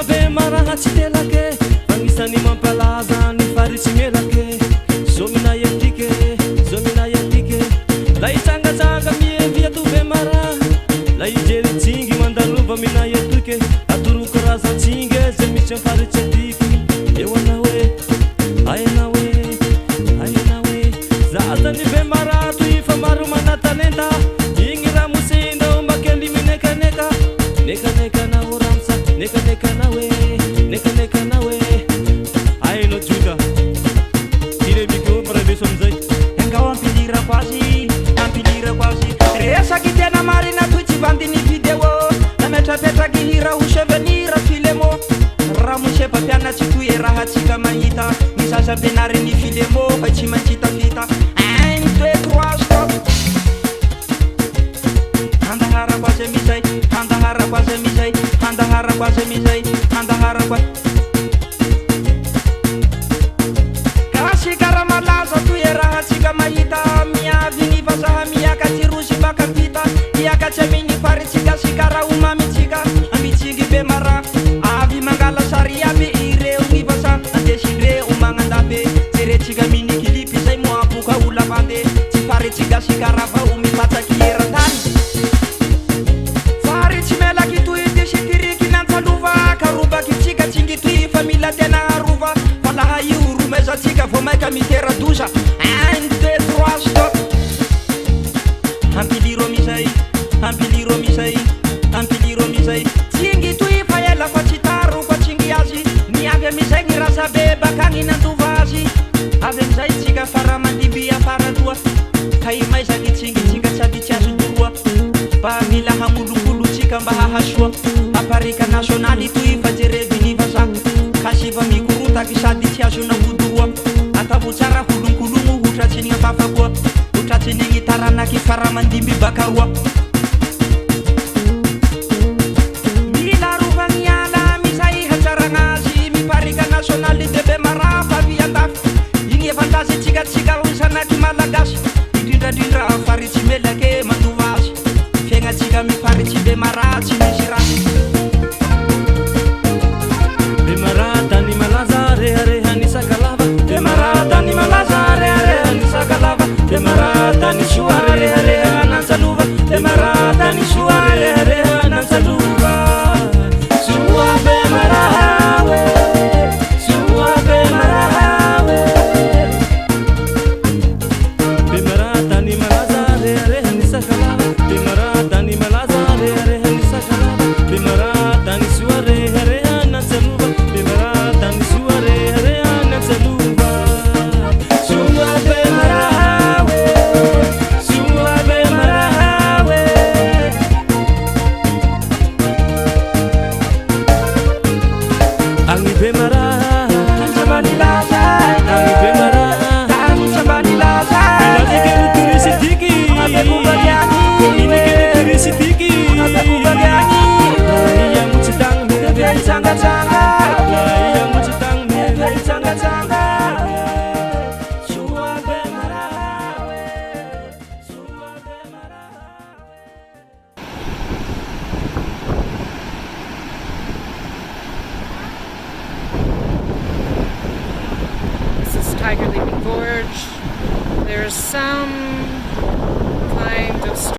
Soave marahatsy telake agnisan'ny mampalaza ny faritsy melake zomina yatike la itsangatsanga mievy atove mara la ijery tsingy mandalova mina yatuke atoroko razantsingy ze misy faritsy atiky eo ana hoe aina hoe zazany ve mara toy fa maro mana talenta igny raha mosinda ombakely minekaneka nekanekana ho ramsa nekanekana hoe aino juda iremiko parabeso amizay engao ampilirako azy resaky tena marina toy tsy vandiny vidéo nametrapetraky hira ho chevenira filemo raha mosefa mpianatsy toy e raha tsika mahita misasa ampianariny filemo fa tsy mantsitafita 1 2 3 stop handaharako azy amizay kasikara malaza toy e raha tsika mahita miavy ny vazaha miakatsy rosy baka vita hiakatsy amin'ny faritsika sikara omamitsika ambitsingy be mara avy mangala sary aby ireo ny vasa andesindreo magnandabe jeretsika minikilipy zay moaboka olavande tsy faritsika sikara va o mifatsaky eran-tany faritsy melaky toy desikiriky nantalova karobaky tsika tsingy toy fa mila tena arova fa laha io romezatsika vo maika mitera-doza 1 2 3 stop ampiliro misay tsingy toy fa ela fa tsy taro fa tsingy azy miavy amizay ny rasa be bakagny nandova azy avy amizay tsika fara mandimby afaraloa ka imaizaky tsingitsika sady tsy azo doroa fa mila hamolokolo tsika mba hahasoa aparika nasionaly toy fa jereviny vaza kasiva mikorotaky sady tsy azo nahodoroa atavo tsara holonkolomo hotratsy ny afafakoa hotratsy ny taranaky fara mandimby bakaroa debe mara favy andafy igny efantazy tsikatsika hosanaky malagasy indrindrandrindra faritsy melake mandova azy fiaignatsika mifaritsy be mara tsy misy rasy be mara tany malaza rehahany sakalava be mara tany malaza rehahany sakalava be mara tany soa rehareha nansalova be mara tany soa rehareha nansalova soa be mara Tiger Leaping Gorge. There's some kind of